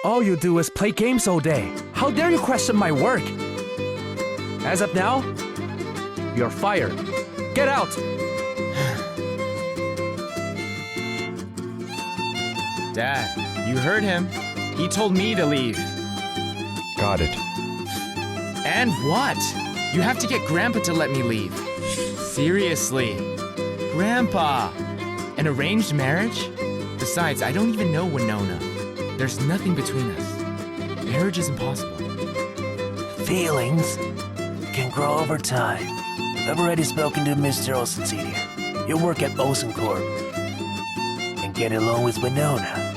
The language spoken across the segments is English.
All you do is play games all day. How dare you question my work? As of now, you're fired. Get out! Dad, you heard him. He told me to leave. Got it. And what? You have to get Grandpa to let me leave. Seriously. Grandpa! An arranged marriage? Besides, I don't even know Winona. There's nothing between us. Marriage is impossible. Feelings can grow over time. I've already spoken to Mr. Olsen Sr. He'll work at Olsen Corp. And get along with Winona.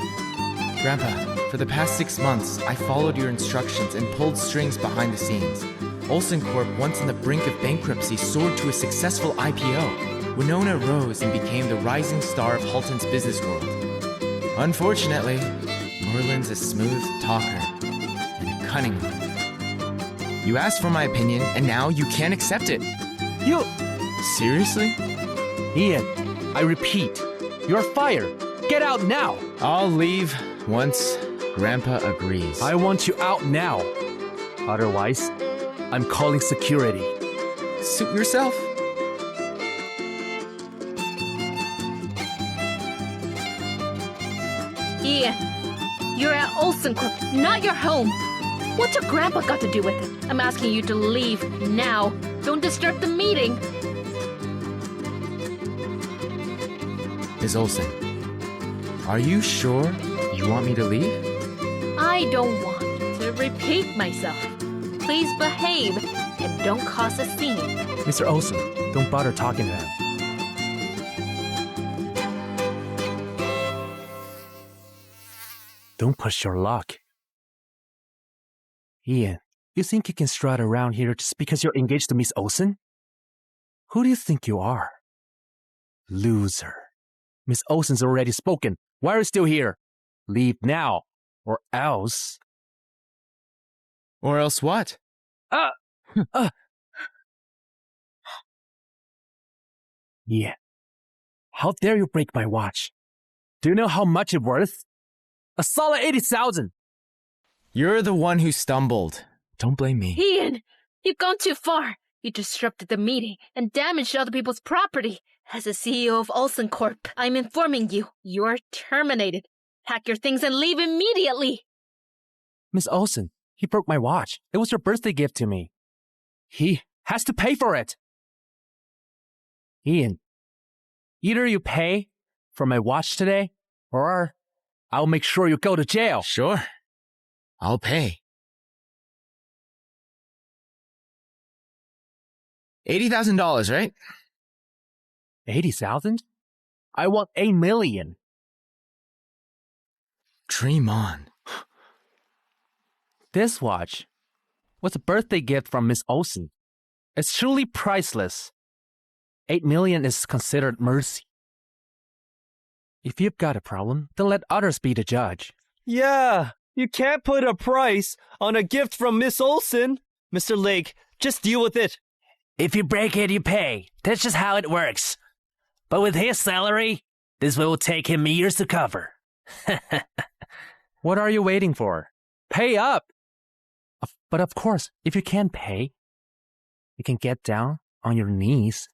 Grandpa, for the past 6 months, I followed your instructions and pulled strings behind the scenes. Olsen Corp, once on the brink of bankruptcy, soared to a successful IPO. Winona rose and became the rising star of Halton's business world. Unfortunately, Merlin's a smooth talker and a cunning one. You asked for my opinion, and now you can't accept it. You... Seriously? Ian, I repeat, you're fired. Get out now! I'll leave once Grandpa agrees. I want you out now. Otherwise, I'm calling security. Suit yourself. Ian, you're at Olsen Corp, not your home. What's your grandpa got to do with it? I'm asking you to leave now. Don't disturb the meeting. Ms. Olsen, are you sure you want me to leave? I don't want to repeat myself. Please behave and don't cause a scene. Mr. Olsen, don't bother talking to him. Don't push your luck. Ian, you think you can strut around here just because you're engaged to Miss Olsen? Who do you think you are? Loser. Miss Olsen's already spoken. Why are you still here? Leave now, or else... Or else what? Yeah. How dare you break my watch? Do you know how much it's worth? A solid 80,000. You're the one who stumbled. Don't blame me. Ian, you've gone too far. You disrupted the meeting and damaged other people's property. As the CEO of Olsen Corp, I'm informing you, you're terminated. Pack your things and leave immediately. Miss Olsen, he broke my watch. It was your birthday gift to me. He has to pay for it. Ian, either you pay for my watch today, or I'll make sure you go to jail. Sure. I'll pay. $80,000, right? 80,000? I want 8 million. Dream on. This watch was a birthday gift from Miss Olsen. It's truly priceless. 8 million is considered mercy. If you've got a problem, then let others be the judge. Yeah, you can't put a price on a gift from Miss Olsen. Mr. Lake, just deal with it. If you break it, you pay. That's just how it works. But with his salary, this will take him years to cover. What are you waiting for? Pay up! But of course, if you can't pay, you can get down on your knees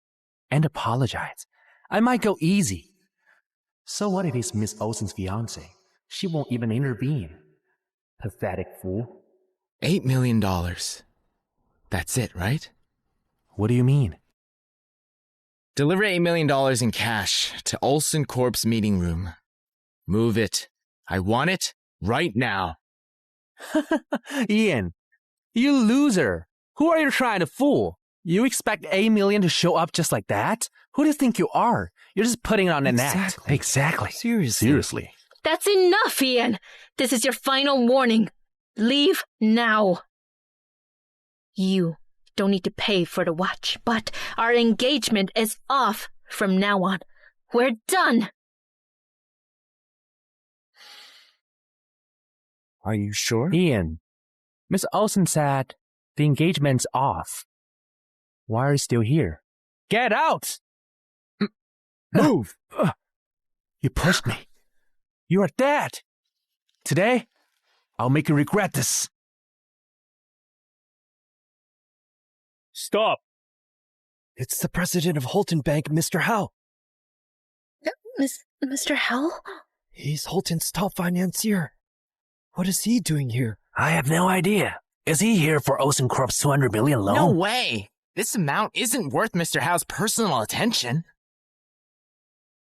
and apologize. I might go easy. So what if he's Miss Olsen's fiancé? She won't even intervene. Pathetic fool. $8 million. That's it, right? What do you mean? Deliver $8 million in cash to Olsen Corp's meeting room. Move it. I want it right now. Ian, you loser. Who are you trying to fool? You expect 8 million to show up just like that? Who do you think you are? You're just putting on an act. Exactly. Seriously. That's enough, Ian. This is your final warning. Leave now. You don't need to pay for the watch, but our engagement is off from now on. We're done. Are you sure? Ian, Miss Olsen said the engagement's off. Why are you still here? Get out! Move! You pushed me. You are dead. Today, I'll make you regret this. Stop! It's the president of Holton Bank, Mr. Howe. Mr. Howell? He's Holton's top financier. What is he doing here? I have no idea. Is he here for Olsen Corp's $200 million loan? No way! This amount isn't worth Mr. Howe's personal attention.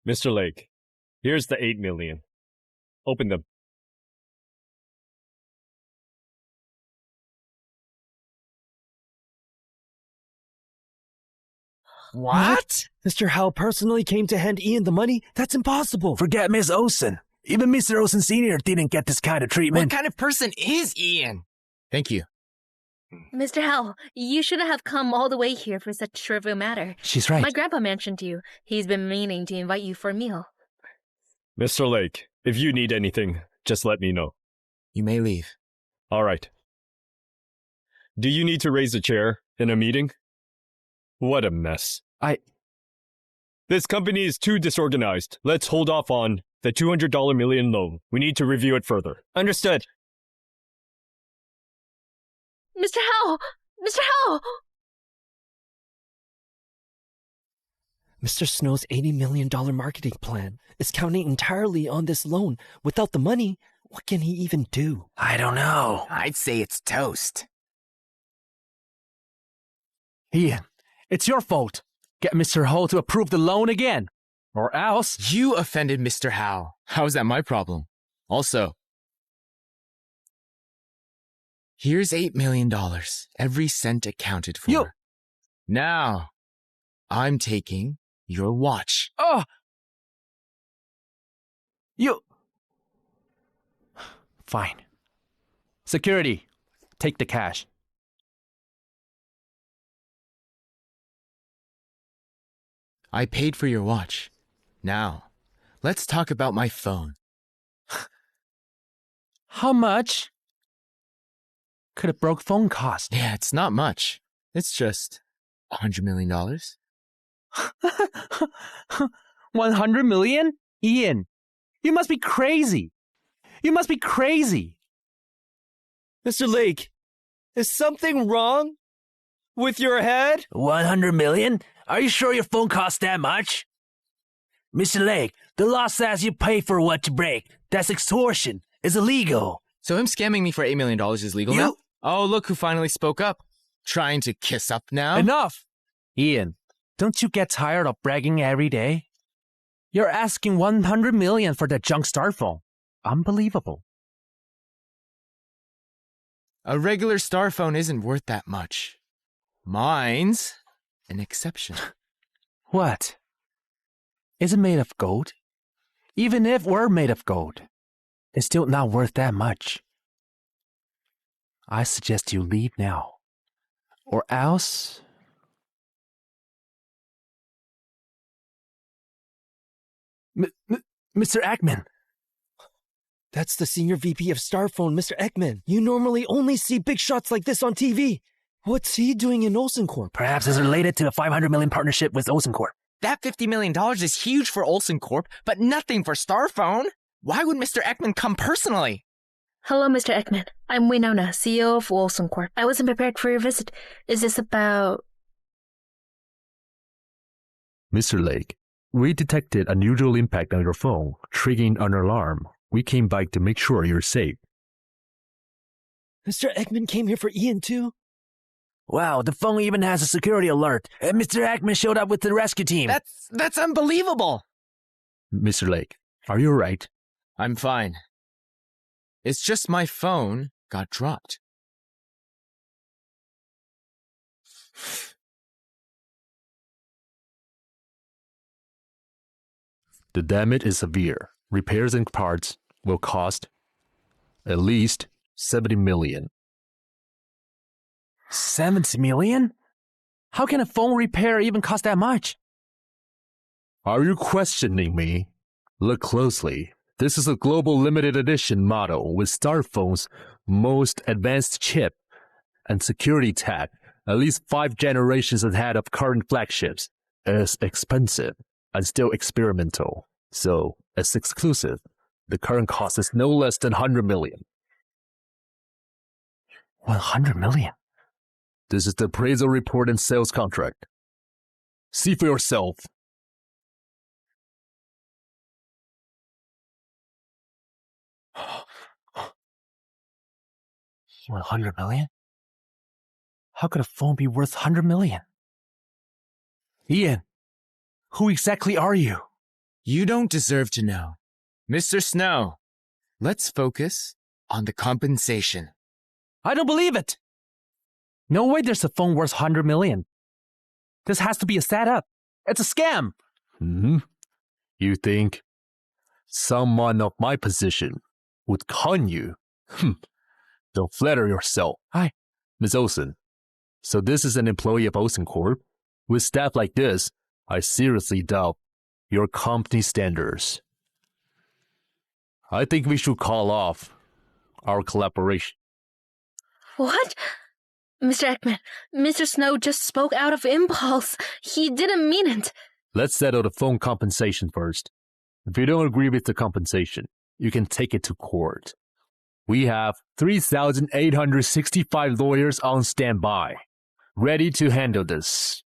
Mr. Lake, here's the $8 million. Open them. What? Mr. Howe personally came to hand Ian the money? That's impossible. Forget Miss Olsen. Even Mr. Olsen Sr. didn't get this kind of treatment. What kind of person is Ian? Thank you. Mr. Howell, you shouldn't have come all the way here for such trivial matter. She's right. My grandpa mentioned you. He's been meaning to invite you for a meal. Mr. Lake, if you need anything, just let me know. You may leave. All right. Do you need to raise a chair in a meeting? What a mess. This company is too disorganized. Let's hold off on the $200 million loan. We need to review it further. Understood. Mr. Howell! Mr. Howell! Mr. Snow's $80 million marketing plan is counting entirely on this loan. Without the money, what can he even do? I don't know. I'd say it's toast. Ian, it's your fault. Get Mr. Ho to approve the loan again. Or else... You offended Mr. Howe. How is that my problem? Also, here's $8 million. Every cent accounted for. You... Now, I'm taking your watch. Oh! You... Fine. Security, take the cash. I paid for your watch. Now, let's talk about my phone. How much could a broke phone cost? Yeah, it's not much. It's just $100 million. 100 million? Ian, you must be crazy. You must be crazy. Mr. Lake, is something wrong with your head? 100 million? Are you sure your phone costs that much? Mr. Lake, the law says you pay for what you break. That's extortion. It's illegal. So him scamming me for $8 million is legal now? Oh, look who finally spoke up. Trying to kiss up now? Enough! Ian, don't you get tired of bragging every day? You're asking 100 million for that junk star phone. Unbelievable. A regular star phone isn't worth that much. Mine's an exception. What? Is it made of gold? Even if we're made of gold, it's still not worth that much. I suggest you leave now. Or else... Mr. Ekman. That's the senior VP of Starphone, Mr. Ekman. You normally only see big shots like this on TV. What's he doing in Olsen Corp? Perhaps it's related to the 500 million partnership with Olsen Corp. That $50 million is huge for Olsen Corp, but nothing for Starphone. Why would Mr. Ekman come personally? Hello, Mr. Ekman. I'm Winona, CEO of Olsen Corp. I wasn't prepared for your visit. Is this about... Mr. Lake, we detected unusual impact on your phone, triggering an alarm. We came back to make sure you're safe. Mr. Ekman came here for Ian too? Wow, the phone even has a security alert. And Mr. Ekman showed up with the rescue team. That's unbelievable. Mr. Lake, are you all right? I'm fine. It's just my phone got dropped. The damage is severe. Repairs and parts will cost at least 70 million. 70 million? How can a phone repair even cost that much? Are you questioning me? Look closely. This is a global limited edition model with Starphone's most advanced chip and security tech, at least 5 generations ahead of current flagships. It's expensive and still experimental, so it's exclusive. The current cost is no less than 100 million. 100 million? This is the appraisal report and sales contract. See for yourself. $100 million? How could a phone be worth 100 million? Ian, who exactly are you? You don't deserve to know. Mr. Snow, let's focus on the compensation. I don't believe it. No way there's a phone worth 100 million. This has to be a setup. It's a scam. You think someone of my position would con you? Don't flatter yourself. Hi. Miss Olsen, so this is an employee of Olsen Corp? With staff like this, I seriously doubt your company standards. I think we should call off our collaboration. What? Mr. Ekman, Mr. Snow just spoke out of impulse. He didn't mean it. Let's settle the phone compensation first. If you don't agree with the compensation, you can take it to court. We have 3,865 lawyers on standby, ready to handle this.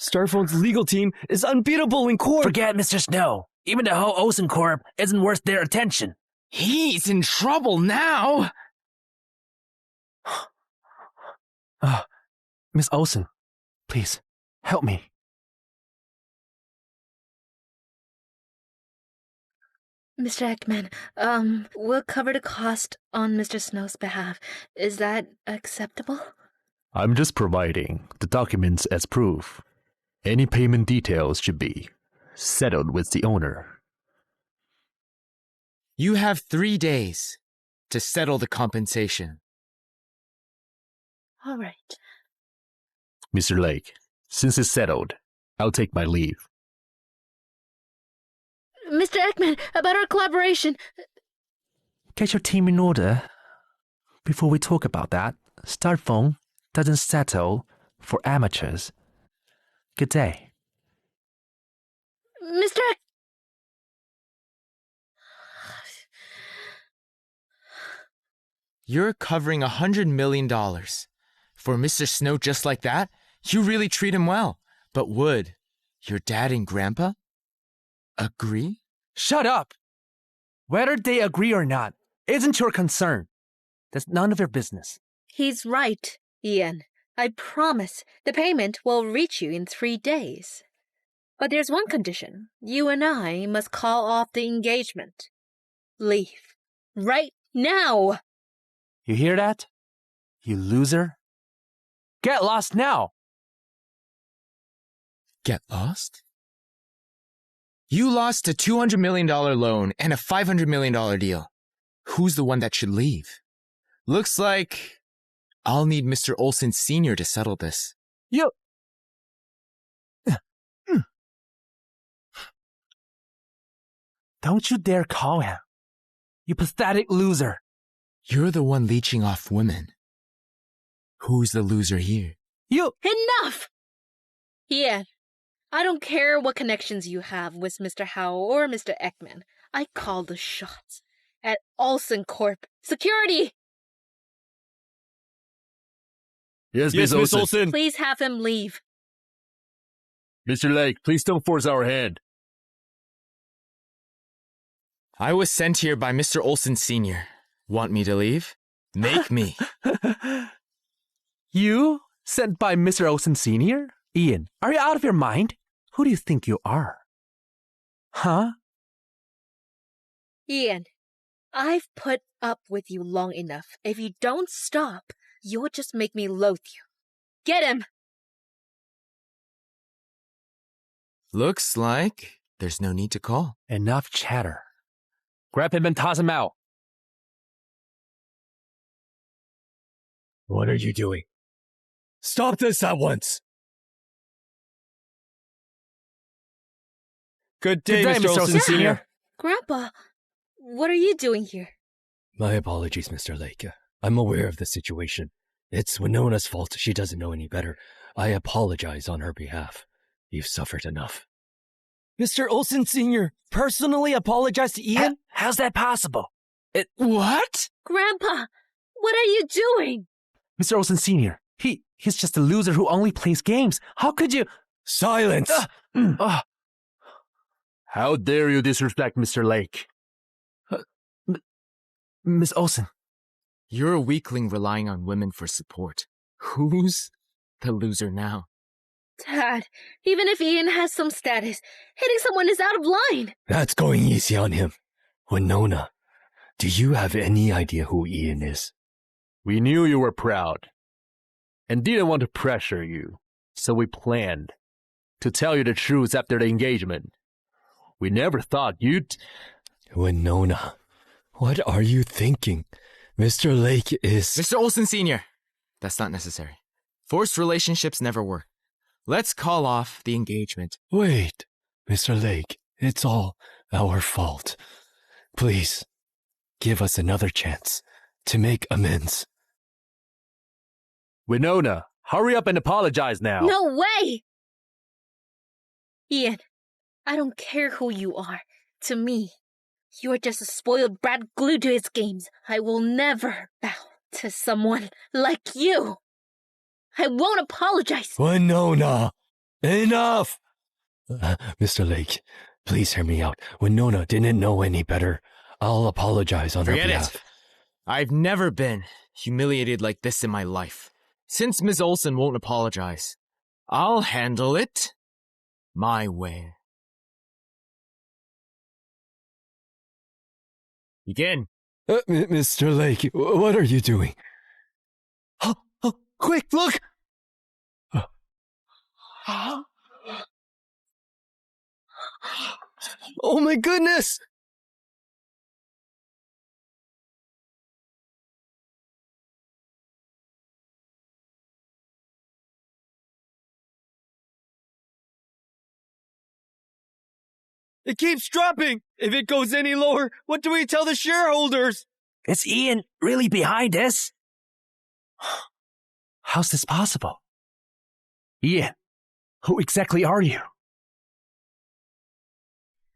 Starphone's legal team is unbeatable in court. Forget Mr. Snow. Even the whole Olsen Corp isn't worth their attention. He's in trouble now. Miss Olsen, please, help me. Mr. Ekman, we'll cover the cost on Mr. Snow's behalf. Is that acceptable? I'm just providing the documents as proof. Any payment details should be settled with the owner. You have 3 days to settle the compensation. All right. Mr. Lake, since it's settled, I'll take my leave. Mr. Ekman, about our collaboration. Get your team in order. Before we talk about that, Starphone doesn't settle for amateurs. Good day. Mr. You're covering $100 million. For Mr. Snow just like that, you really treat him well. But would your dad and grandpa agree? Shut up! Whether they agree or not isn't your concern. That's none of your business. He's right, Ian. I promise the payment will reach you in 3 days. But there's one condition. You and I must call off the engagement. Leave. Right now! You hear that? You loser? Get lost now! Get lost? You lost a $200 million loan and a $500 million deal. Who's the one that should leave? Looks like I'll need Mr. Olsen Sr. to settle this. You... Don't you dare call him. You pathetic loser. You're the one leeching off women. Who's the loser here? You... Enough! Ian, I don't care what connections you have with Mr. Howe or Mr. Ekman. I call the shots. At Olsen Corp. Security! Yes, Yes, Miss Olsen. Please have him leave. Mr. Lake, please don't force our hand. I was sent here by Mr. Olsen Sr. Want me to leave? Make me. You? Sent by Mr. Olsen Sr.? Ian, are you out of your mind? Who do you think you are? Huh? Ian, I've put up with you long enough. If you don't stop, you'll just make me loathe you. Get him! Looks like there's no need to call. Enough chatter. Grab him and toss him out. What are you doing? Stop this at once! Good day, Good day, Mr. Olsen Sr. Grandpa, what are you doing here? My apologies, Mr. Lake. I'm aware of the situation. It's Winona's fault. She doesn't know any better. I apologize on her behalf. You've suffered enough. Mr. Olsen Sr. personally apologized to Ian? How's that possible? What? Grandpa, What are you doing? Mr. Olsen Sr., he's just a loser who only plays games. How could you... Silence! How dare you disrespect Mr. Lake? Miss Olsen. You're a weakling relying on women for support. Who's the loser now? Dad, even if Ian has some status, hitting someone is out of line. That's going easy on him. Winona, do you have any idea who Ian is? We knew you were proud and didn't want to pressure you, so we planned to tell you the truth after the engagement. We never thought you'd... Winona, what are you thinking? Mr. Lake is... Mr. Olsen Sr., that's not necessary. Forced relationships never work. Let's call off the engagement. Wait, Mr. Lake, it's all our fault. Please, give us another chance to make amends. Winona, hurry up and apologize now. No way! Ian, I don't care who you are. To me, you are just a spoiled brat glued to his games. I will never bow to someone like you. I won't apologize. Winona, enough! Mr. Lake, please hear me out. Winona didn't know any better. I'll apologize on her behalf. Forget it. I've never been humiliated like this in my life. Since Ms. Olsen won't apologize, I'll handle it my way. Begin. Mr. Lake, what are you doing? Oh, quick, look! Oh my goodness! It keeps dropping! If it goes any lower, what do we tell the shareholders? Is Ian really behind this? How's this possible? Ian, who exactly are you?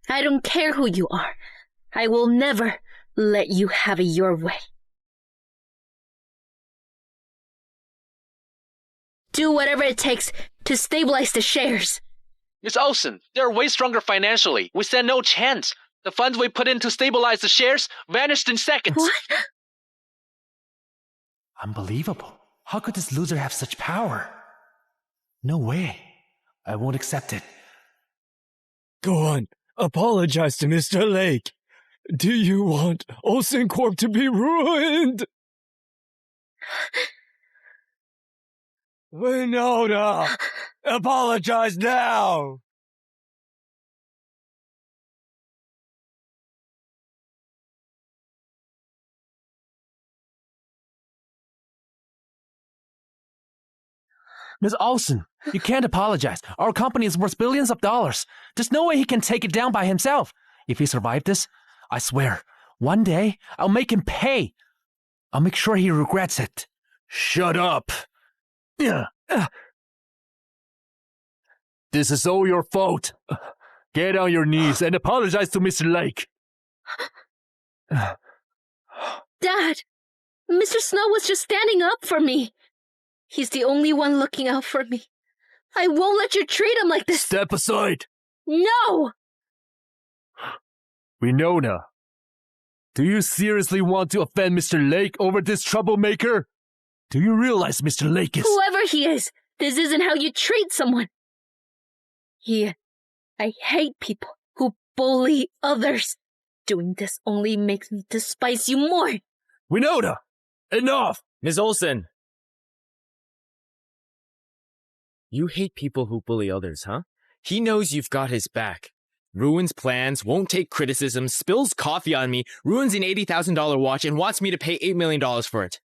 I don't care who you are. I will never let you have it your way. Do whatever it takes to stabilize the shares. Miss Olsen, they're way stronger financially. We stand no chance. The funds we put in to stabilize the shares vanished in seconds. What? Unbelievable. How could this loser have such power? No way. I won't accept it. Go on, apologize to Mr. Lake. Do you want Olsen Corp to be ruined? Winona, apologize now! Miss Olsen, you can't apologize. Our company is worth billions of dollars. There's no way he can take it down by himself. If he survived this, I swear, one day I'll make him pay. I'll make sure he regrets it. Shut up! This is all your fault. Get on your knees and apologize to Mr. Lake. Dad, Mr. Snow was just standing up for me. He's the only one looking out for me. I won't let you treat him like this. Step aside. No! Winona, do you seriously want to offend Mr. Lake over this troublemaker? Do you realize Mr. Lake is... Whoever he is, this isn't how you treat someone. I hate people who bully others. Doing this only makes me despise you more. Winona, enough! Ms. Olsen! You hate people who bully others, huh? He knows you've got his back. Ruins plans, won't take criticism, spills coffee on me, ruins an $80,000 watch, and wants me to pay $8 million for it.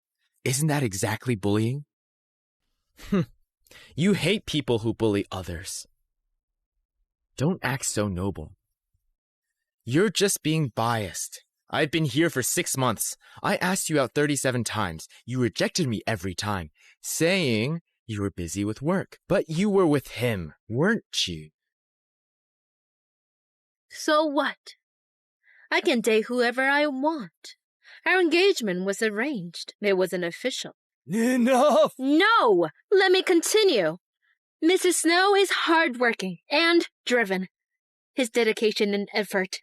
Isn't that exactly bullying? You hate people who bully others. Don't act so noble. You're just being biased. I've been here for 6 months. I asked you out 37 times. You rejected me every time, saying you were busy with work. But you were with him, weren't you? So what? I can date whoever I want. Our engagement was arranged. It wasn't official. Enough! No! Let me continue. Mr. Snow is hardworking and driven. His dedication and effort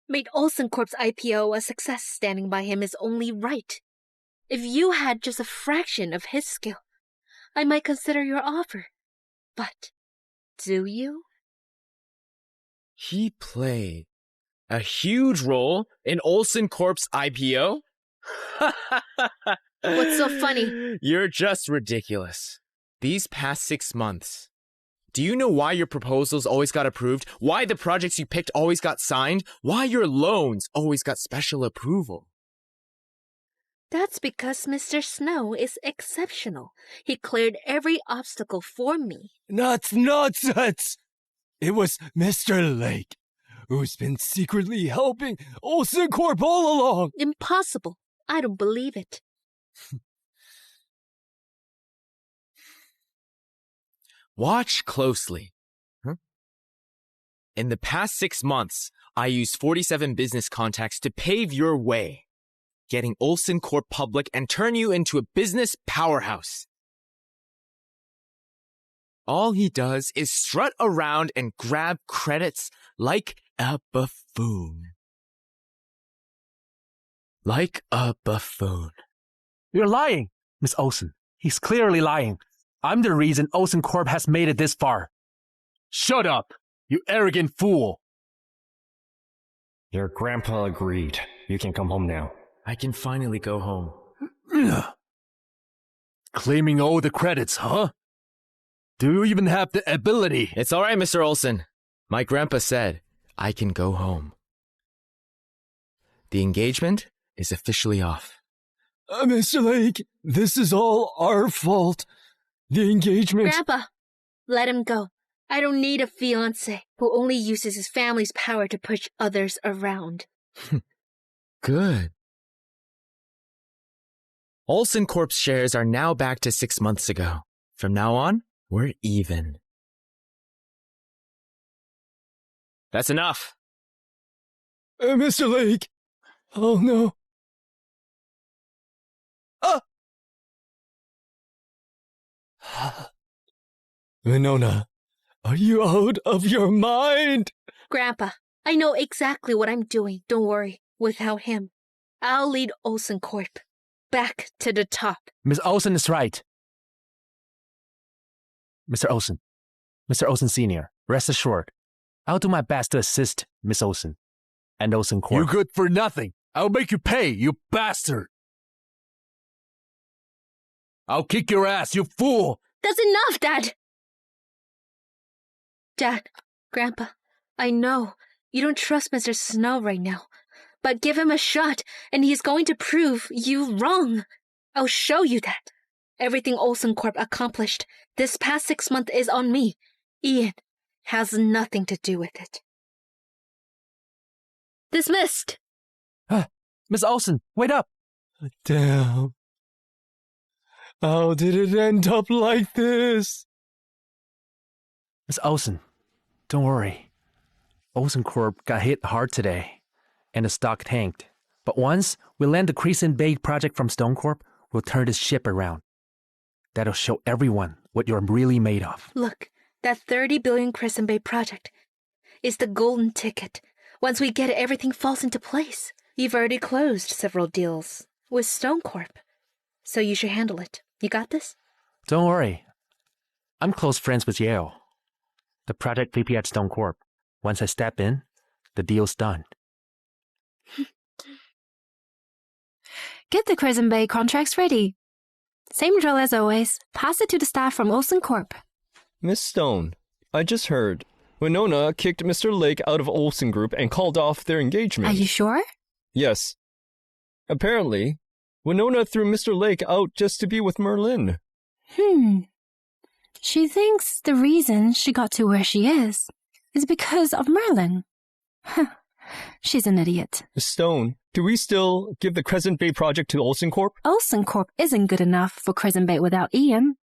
made Olsen Corp's IPO a success. Standing by him is only right. If you had just a fraction of his skill, I might consider your offer. But do you? He played a huge role in Olsen Corp's IPO? What's so funny? You're just ridiculous. These past 6 months, do you know why your proposals always got approved? Why the projects you picked always got signed? Why your loans always got special approval? That's because Mr. Snow is exceptional. He cleared every obstacle for me. That's nonsense! It was Mr. Lake, who's been secretly helping Olsen Corp all along. Impossible. I don't believe it. Watch closely. In the past 6 months, I used 47 business contacts to pave your way, getting Olsen Corp public and turn you into a business powerhouse. All he does is strut around and grab credits like a buffoon. Like a buffoon. You're lying, Miss Olsen. He's clearly lying. I'm the reason Olsen Corp has made it this far. Shut up, you arrogant fool. Your grandpa agreed. You can come home now. I can finally go home. Claiming all the credits, huh? Do you even have the ability? It's all right, Mr. Olsen. My grandpa said I can go home. The engagement is officially off. Mr. Lake, this is all our fault. The engagement... Grandpa, let him go. I don't need a fiancé who only uses his family's power to push others around. Good. Olsen Corp's shares are now back to 6 months ago. From now on, we're even. That's enough. Mr. Lake. Oh, no. Winona, are you out of your mind? Grandpa, I know exactly what I'm doing. Don't worry. Without him, I'll lead Olsen Corp back to the top. Miss Olsen is right. Mr. Olsen. Mr. Olsen Sr., rest assured, I'll do my best to assist Miss Olsen and Olsen Corp. You good for nothing. I'll make you pay, you bastard. I'll kick your ass, you fool. That's enough, Dad! Dad, Grandpa, I know you don't trust Mr. Snow right now, but give him a shot and he's going to prove you wrong. I'll show you that. Everything Olsen Corp accomplished this past 6 months is on me. Ian has nothing to do with it. Dismissed! Miss Olsen, wait up! Damn. How did it end up like this? Miss Olsen, don't worry. Olsen Corp got hit hard today, and the stock tanked. But once we land the Crescent Bay project from Stone Corp, we'll turn this ship around. That'll show everyone what you're really made of. Look, that 30 billion Crescent Bay project is the golden ticket. Once we get it, everything falls into place. You've already closed several deals with Stone Corp, so you should handle it. You got this? Don't worry. I'm close friends with Yale, the project VP at Stone Corp. Once I step in, the deal's done. Get the Crescent Bay contracts ready. Same drill as always. Pass it to the staff from Olsen Corp. Miss Stone, I just heard Winona kicked Mr. Lake out of Olsen Group and called off their engagement. Are you sure? Yes. Apparently, Winona threw Mr. Lake out just to be with Merlin. She thinks the reason she got to where she is because of Merlin. She's an idiot. Miss Stone, do we still give the Crescent Bay project to Olsen Corp? Olsen Corp isn't good enough for Crescent Bay without Ian.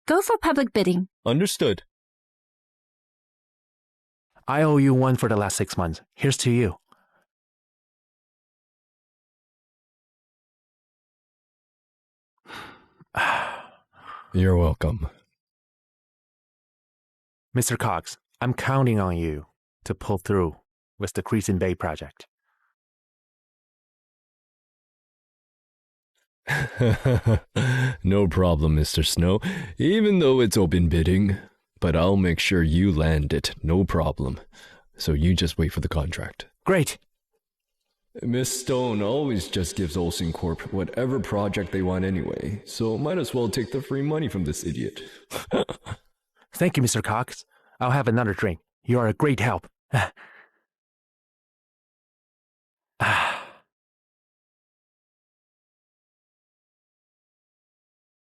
Go for public bidding. Understood. I owe you one for the last 6 months. Here's to you. You're welcome. Mr. Cox, I'm counting on you to pull through with the Crescent Bay project. No problem, Mr. Snow, even though it's open bidding. But I'll make sure you land it, no problem. So you just wait for the contract. Great. Miss Stone always just gives Olsen Corp whatever project they want anyway, so might as well take the free money from this idiot. Thank you, Mr. Cox. I'll have another drink. You are a great help.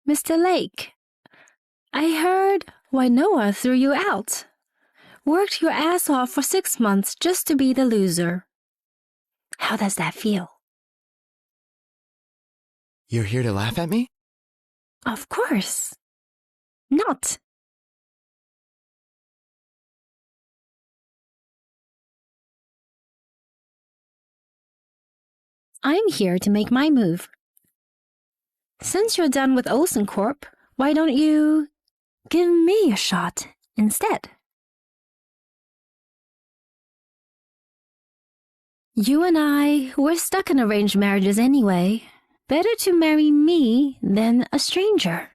Mr. Lake, I heard Wainoa threw you out. Worked your ass off for 6 months just to be the loser. How does that feel? You're here to laugh at me? Of course. Not. I'm here to make my move. Since you're done with Olsen Corp, why don't you give me a shot instead? You and I, we're stuck in arranged marriages anyway. Better to marry me than a stranger.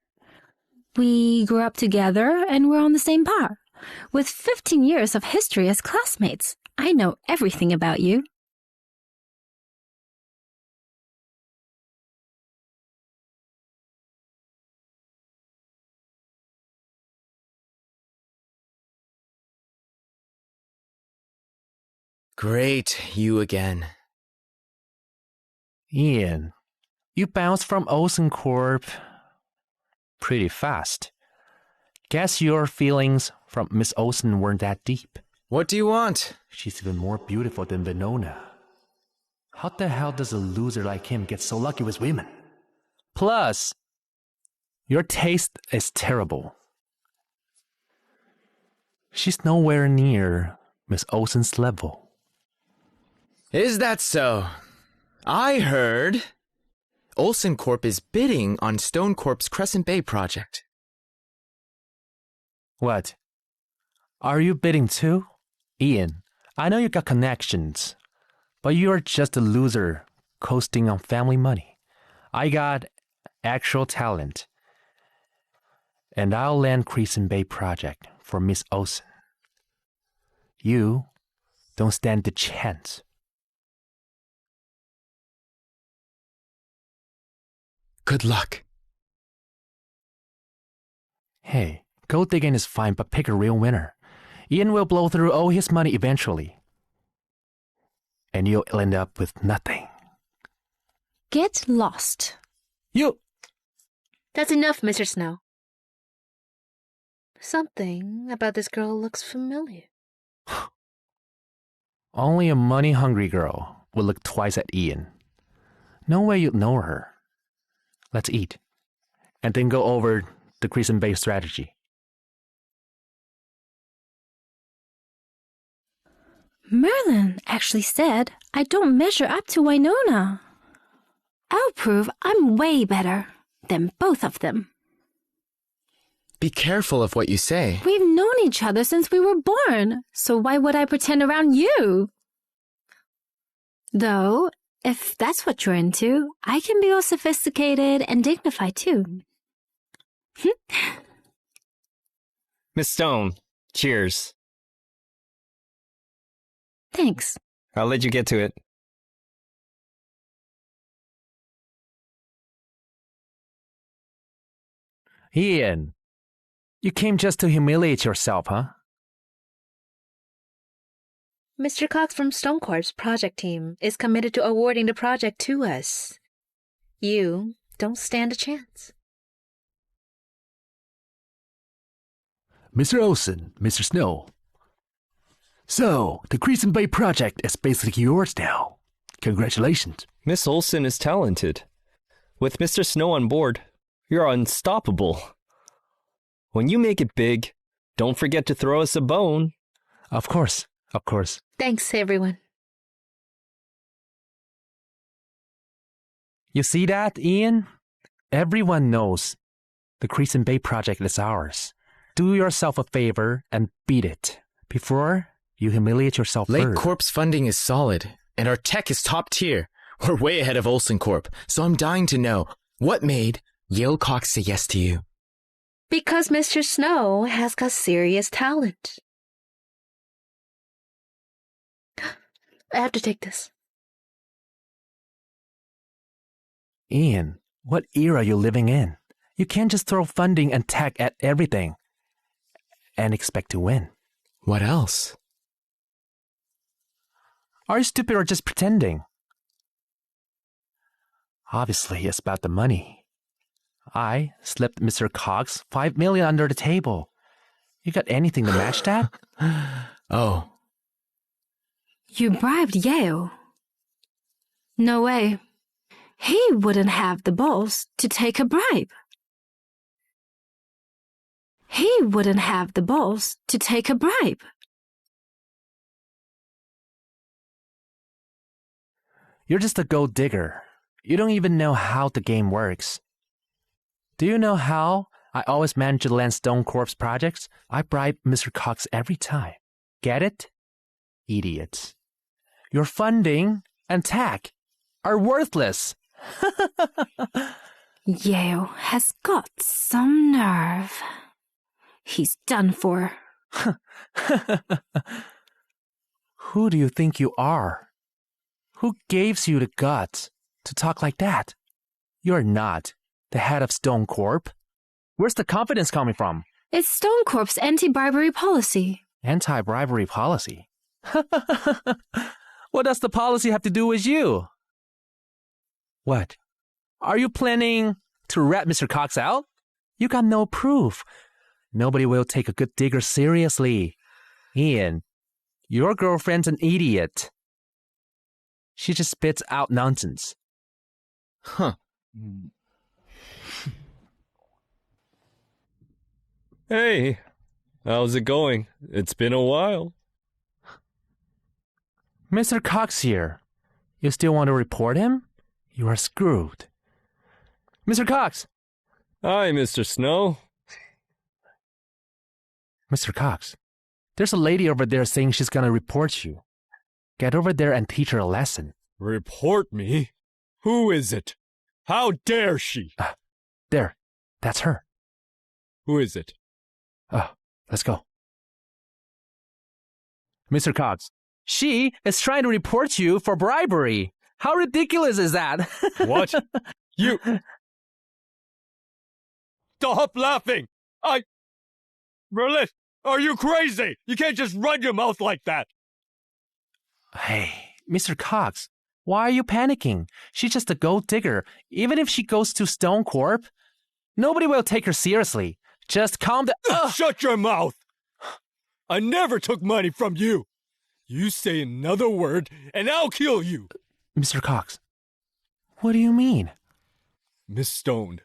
We grew up together and we're on the same par. With 15 years of history as classmates, I know everything about you. Great, you again. Ian, you bounced from Olsen Corp pretty fast. Guess your feelings from Miss Olsen weren't that deep. What do you want? She's even more beautiful than Winona. How the hell does a loser like him get so lucky with women? Plus, your taste is terrible. She's nowhere near Miss Olsen's level. Is that so? I heard Olsen Corp is bidding on Stone Corp's Crescent Bay project. What? Are you bidding too? Ian, I know you got connections, but you're just a loser coasting on family money. I got actual talent, and I'll land Crescent Bay project for Miss Olsen. You don't stand the chance. Good luck. Hey, gold digging is fine, but pick a real winner. Ian will blow through all his money eventually. And you'll end up with nothing. Get lost. You... That's enough, Mr. Snow. Something about this girl looks familiar. Only a money-hungry girl would look twice at Ian. No way you'd know her. Let's eat, and then go over the Crescent Bay strategy. Merlin actually said I don't measure up to Winona. I'll prove I'm way better than both of them. Be careful of what you say. We've known each other since we were born, so why would I pretend around you? Though, if that's what you're into, I can be all sophisticated and dignified too. Miss Stone, cheers. Thanks. I'll let you get to it. Ian, you came just to humiliate yourself, huh? Mr. Cox from Stone Corp's project team is committed to awarding the project to us. You don't stand a chance. Mr. Olsen, Mr. Snow. So, the Crescent Bay project is basically yours now. Congratulations. Miss Olsen is talented. With Mr. Snow on board, you're unstoppable. When you make it big, don't forget to throw us a bone. Of course, of course. Thanks, everyone. You see that, Ian? Everyone knows The Crescent Bay project is ours. Do yourself a favor and beat it before you humiliate yourself Lake further. Corp's funding is solid, and our tech is top tier. We're way ahead of Olsen Corp, so I'm dying to know, what made Yale Cox say yes to you? Because Mr. Snow has got serious talent. I have to take this. Ian, what era are you living in? You can't just throw funding and tech at everything and expect to win. What else? Are you stupid or just pretending? Obviously, it's about the money. I slipped Mr. Cox $5 million under the table. You got anything to match that? Oh. You bribed Yale. No way. He wouldn't have the balls to take a bribe. He wouldn't have the balls to take a bribe. You're just a gold digger. You don't even know how the game works. Do you know how I always manage to land Stone Corp's projects? I bribe Mr. Cox every time. Get it? Idiots. Your funding and tech are worthless. Yale has got some nerve. He's done for. Who do you think you are? Who gives you the guts to talk like that? You're not the head of Stone Corp. Where's the confidence coming from? It's Stone Corp's anti-bribery policy. Anti-bribery policy? What does the policy have to do with you? What? Are you planning to rat Mr. Cox out? You got no proof. Nobody will take a good digger seriously. Ian, your girlfriend's an idiot. She just spits out nonsense. Huh. Hey, how's it going? It's been a while. Mr. Cox here. You still want to report him? You are screwed. Mr. Cox! Hi, Mr. Snow. Mr. Cox, there's a lady over there saying she's gonna report you. Get over there and teach her a lesson. Report me? Who is it? How dare she? There. That's her. Who is it? Let's go. Mr. Cox, she is trying to report you for bribery. How ridiculous is that? What? You... Stop laughing! Merlin, are you crazy? You can't just run your mouth like that! Hey, Mr. Cox, why are you panicking? She's just a gold digger. Even if she goes to Stone Corp, nobody will take her seriously. Just calm down. Shut your mouth! I never took money from you! You say another word, and I'll kill you! Mr. Cox, what do you mean? Miss Stone,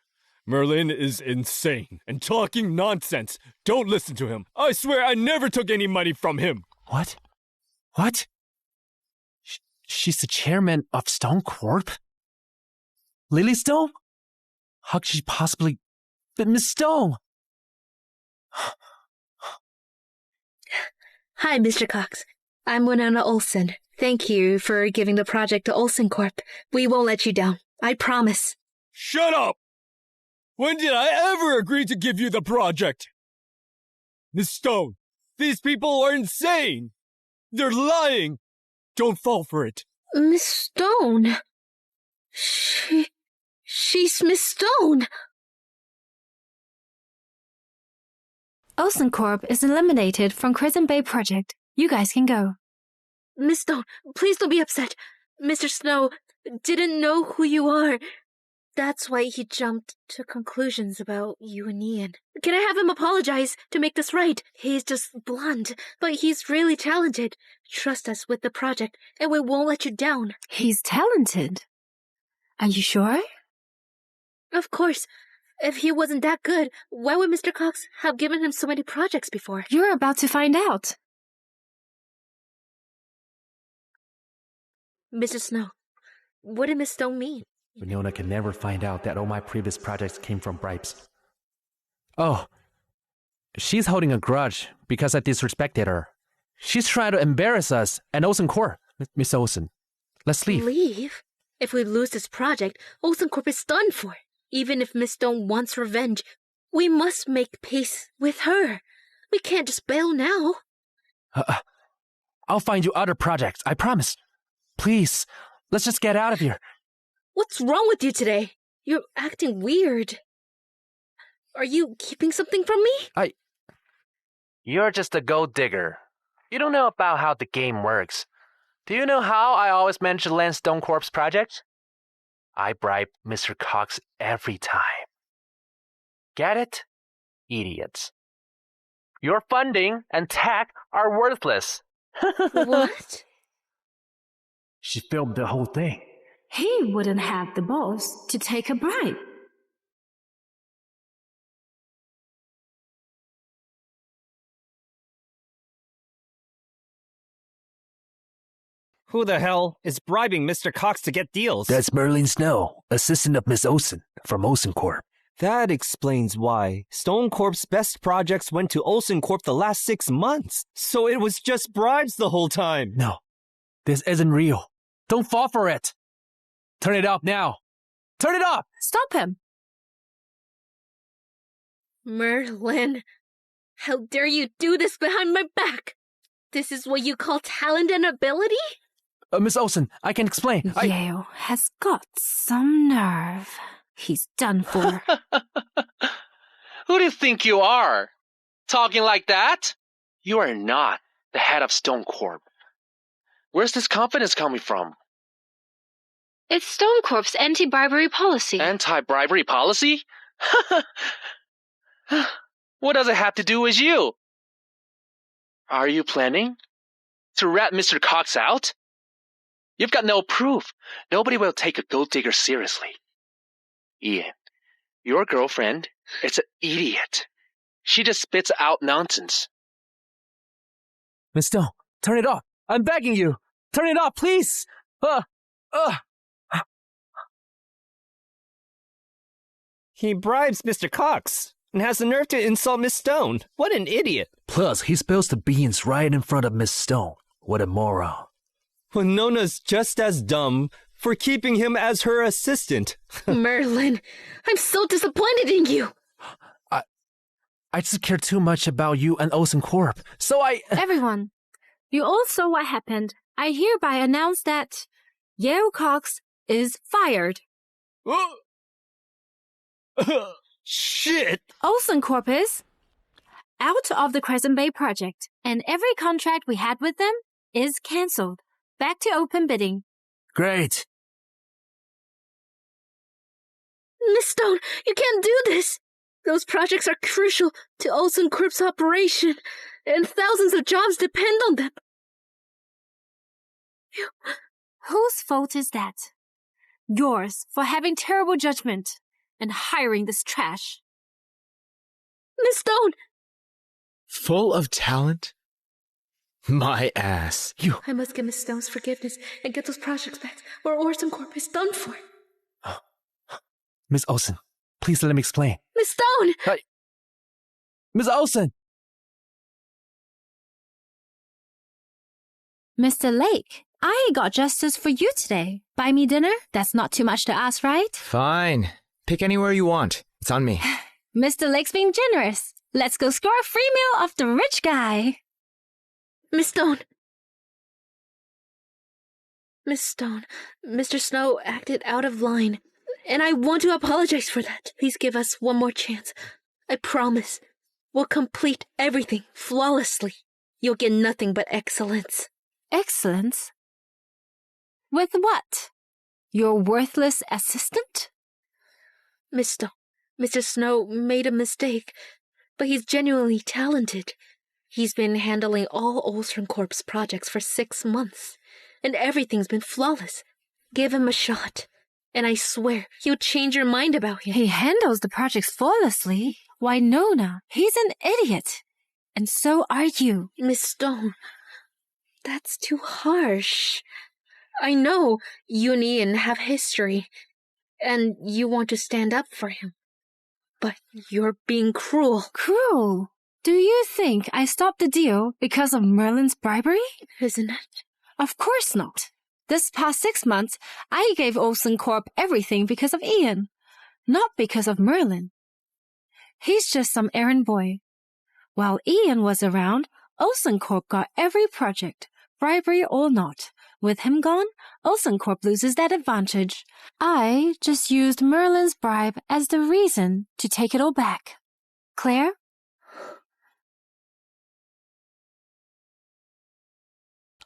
Merlin is insane and talking nonsense. Don't listen to him. I swear I never took any money from him. What? What? She's the chairman of Stone Corp? Lily Stone? How could she possibly be Miss Stone? Hi, Mr. Cox. I'm Winona Olsen. Thank you for giving the project to Olsen Corp. We won't let you down. I promise. Shut up! When did I ever agree to give you the project? Miss Stone, these people are insane! They're lying! Don't fall for it. Miss Stone? She's Miss Stone! Olsen Corp is eliminated from Crescent Bay project. You guys can go. Miss Stone, please don't be upset. Mr. Snow didn't know who you are. That's why he jumped to conclusions about you and Ian. Can I have him apologize to make this right? He's just blunt, but he's really talented. Trust us with the project, and we won't let you down. He's talented. Are you sure? Of course. If he wasn't that good, why would Mr. Cox have given him so many projects before? You're about to find out. Mr. Snow, what did Miss Stone mean? Winona can never find out that all my previous projects came from bribes. Oh, she's holding a grudge because I disrespected her. She's trying to embarrass us and Olsen Corp. Miss Olsen, let's leave. Leave? If we lose this project, Olsen Corp is done for. Even if Miss Stone wants revenge, we must make peace with her. We can't just bail now. I'll find you other projects, I promise. Please, let's just get out of here. What's wrong with you today? You're acting weird. Are you keeping something from me? You're just a gold digger. You don't know about how the game works. Do you know how I always manage to land Stone Corp's project? I bribe Mr. Cox every time. Get it? Idiots. Your funding and tech are worthless. What? She filmed the whole thing. He wouldn't have the balls to take a bribe. Who the hell is bribing Mr. Cox to get deals? That's Merlin Snow, assistant of Miss Olsen from Olsen Corp. That explains why Stone Corp's best projects went to Olsen Corp the last 6 months. So it was just bribes the whole time. No, this isn't real. Don't fall for it. Turn it off now. Turn it off! Stop him. Merlin, how dare you do this behind my back? This is what you call talent and ability? Miss Olsen, I can explain. Yale has got some nerve. He's done for. Who do you think you are? Talking like that? You are not the head of Stone Corp. Where's this confidence coming from? It's Stone Corp's anti-bribery policy. Anti-bribery policy? What does it have to do with you? Are you planning to rat Mr. Cox out? You've got no proof. Nobody will take a gold digger seriously. Ian, your girlfriend is an idiot. She just spits out nonsense. Miss Stone, turn it off. I'm begging you. Turn it off, please. He bribes Mr. Cox and has the nerve to insult Miss Stone. What an idiot. Plus, he spills the beans right in front of Miss Stone. What a moron. Winona's just as dumb for keeping him as her assistant. Merlin, I'm so disappointed in you. I just care too much about you and Olsen Corp, so Everyone, you all saw what happened. I hereby announce that Yale Cox is fired. Shit! Olsen Corp is out of the Crescent Bay project, and every contract we had with them is cancelled. Back to open bidding. Great. Miss Stone, you can't do this. Those projects are crucial to Olsen Corp's operation, and thousands of jobs depend on them. Whose fault is that? Yours, for having terrible judgment and hiring this trash. Miss Stone! Full of talent? My ass. I must get Miss Stone's forgiveness and get those projects back, or Olsen Corp is done for. Miss Olsen, please let me explain. Miss Stone! Miss Olsen! Mr. Lake, I got justice for you today. Buy me dinner? That's not too much to ask, right? Fine. Pick anywhere you want. It's on me. Mr. Lake's being generous. Let's go score a free meal off the rich guy. Miss Stone! Miss Stone, Mr. Snow acted out of line, and I want to apologize for that. Please give us one more chance. I promise. We'll complete everything flawlessly. You'll get nothing but excellence. Excellence? With what? Your worthless assistant? Miss Stone, Mr. Snow made a mistake, but he's genuinely talented. He's been handling all Olsen Corp's projects for 6 months, and everything's been flawless. Give him a shot, and I swear he'll change your mind about him. He handles the projects flawlessly. Why, Nona, he's an idiot. And so are you. Miss Stone, that's too harsh. I know you and Ian have history, and you want to stand up for him. But you're being cruel. Cruel? Do you think I stopped the deal because of Merlin's bribery? Isn't it? Of course not. This past 6 months, I gave Olsen Corp everything because of Ian, not because of Merlin. He's just some errand boy. While Ian was around, Olsen Corp got every project, bribery or not. With him gone, Olsen Corp loses that advantage. I just used Merlin's bribe as the reason to take it all back. Claire?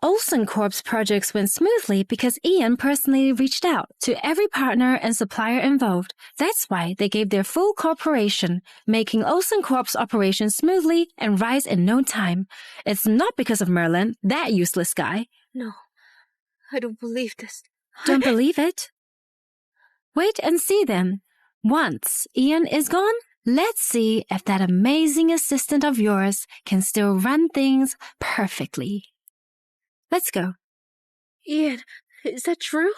Olsen Corp's projects went smoothly because Ian personally reached out to every partner and supplier involved. That's why they gave their full cooperation, making Olsen Corp's operation smoothly and rise in no time. It's not because of Merlin, that useless guy. No, I don't believe this. Don't believe it? Wait and see then. Once Ian is gone, let's see if that amazing assistant of yours can still run things perfectly. Let's go. Ian, is that true?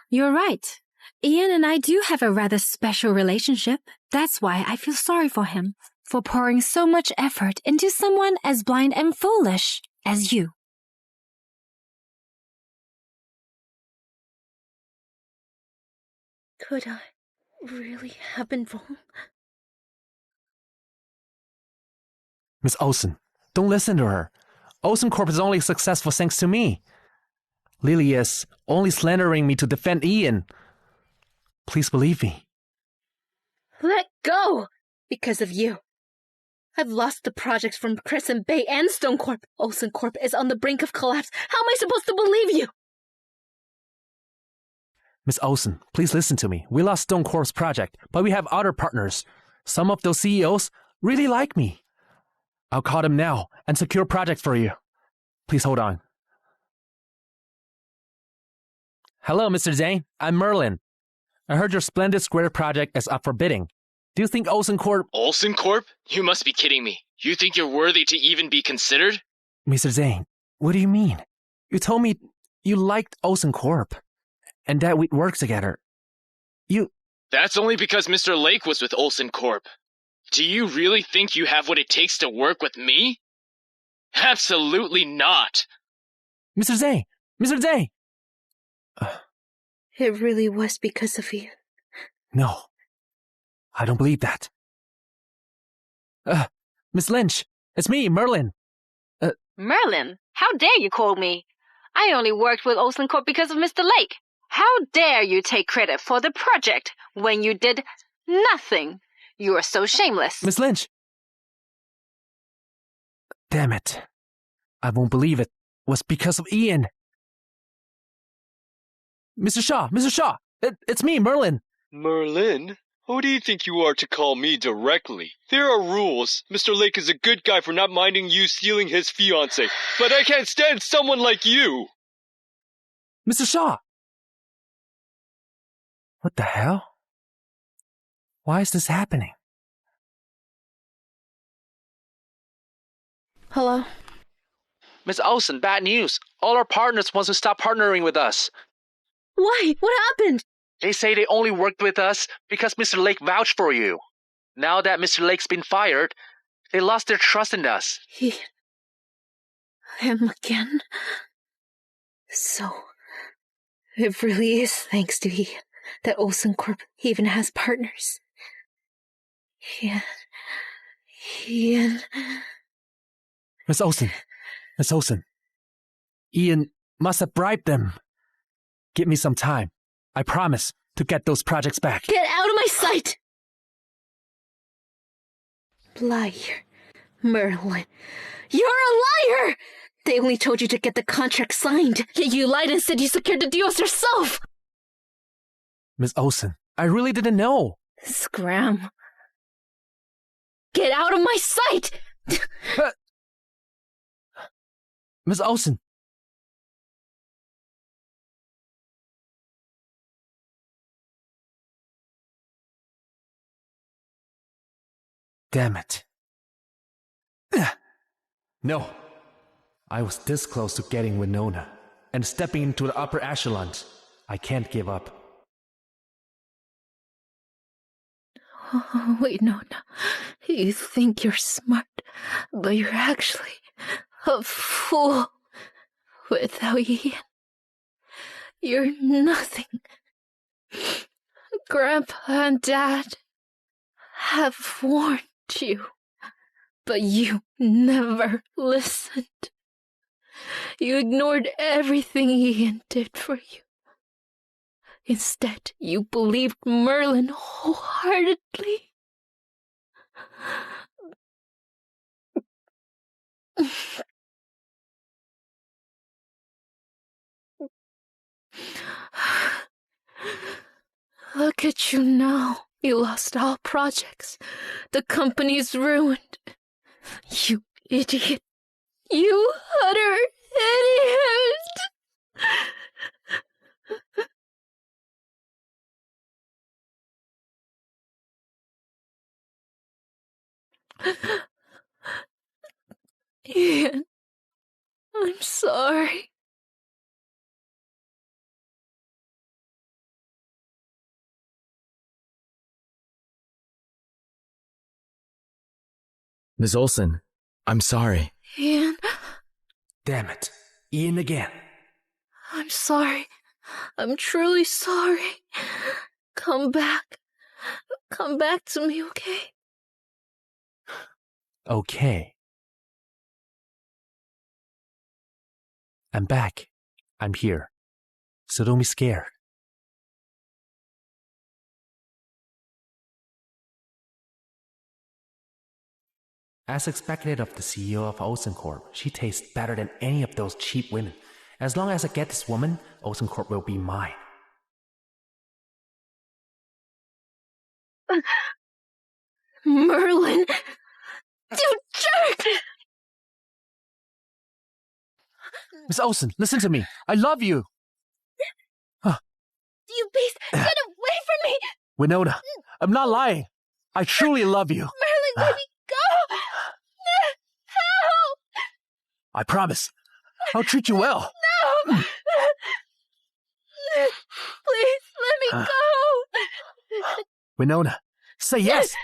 You're right. Ian and I do have a rather special relationship. That's why I feel sorry for him, for pouring so much effort into someone as blind and foolish as you. Could I really have been wrong? Miss Olsen, don't listen to her. Olsen Corp is only successful thanks to me. Lily is only slandering me to defend Ian. Please believe me. Let go! Because of you. I've lost the projects from Crescent Bay and Stone Corp. Olsen Corp is on the brink of collapse. How am I supposed to believe you? Miss Olsen, please listen to me. We lost Stone Corp's project, but we have other partners. Some of those CEOs really like me. I'll call them now and secure a project for you. Please hold on. Hello, Mr. Zane. I'm Merlin. I heard your splendid square project is up for bidding. Do you think Olsen Corp... Olsen Corp? You must be kidding me. You think you're worthy to even be considered? Mr. Zane, what do you mean? You told me you liked Olsen Corp and that we'd work together. That's only because Mr. Lake was with Olsen Corp. Do you really think you have what it takes to work with me? Absolutely not. Mr. Zane! Mr. Zane! It really was because of you. No. I don't believe that. Miss Lynch, it's me, Merlin. Merlin, how dare you call me? I only worked with Olsen Corp because of Mr. Lake. How dare you take credit for the project when you did nothing? You are so shameless. Miss Lynch! Damn it. I won't believe it was because of Ian. Mr. Shaw, it's me, Merlin. Merlin? Who do you think you are to call me directly? There are rules. Mr. Lake is a good guy for not minding you stealing his fiancée, but I can't stand someone like you! Mr. Shaw! What the hell? Why is this happening? Hello? Miss Olsen, bad news. All our partners want to stop partnering with us. Why? What happened? They say they only worked with us because Mr. Lake vouched for you. Now that Mr. Lake's been fired, they lost their trust in us. Him again? So, it really is thanks to he that Olsen Corp even has partners. Ian. Miss Olsen, Ian must have bribed them. Give me some time. I promise to get those projects back. Get out of my sight! Liar. Merlin. You're a liar! They only told you to get the contract signed, yet you lied and said you secured the deals yourself! Miss Olsen, I really didn't know. Scram. Get out of my sight! Miss Olsen. Damn it. No. I was this close to getting Winona and stepping into the upper echelons. I can't give up. Oh, wait, no. You think you're smart, but you're actually a fool. Without Ian, you're nothing. Grandpa and Dad have warned you, but you never listened. You ignored everything Ian did for you. Instead, you believed Merlin wholeheartedly. Look at you now. You lost all projects. The company's ruined. You idiot. You utter idiot. Ian, I'm sorry. Ms. Olsen, I'm sorry. Ian, Damn it. Ian again. I'm sorry. I'm truly sorry. Come back. Come back to me, okay? Okay. I'm back. I'm here. So don't be scared. As expected of the CEO of Olsen Corp, she tastes better than any of those cheap women. As long as I get this woman, Olsen Corp will be mine. Merlin! You jerk! Miss Olsen, listen to me. I love you. You beast! Get away from me! Winona, I'm not lying. I truly love you. Merlin, baby, go! Help! I promise. I'll treat you well. No! Please, let me go! Winona, say yes.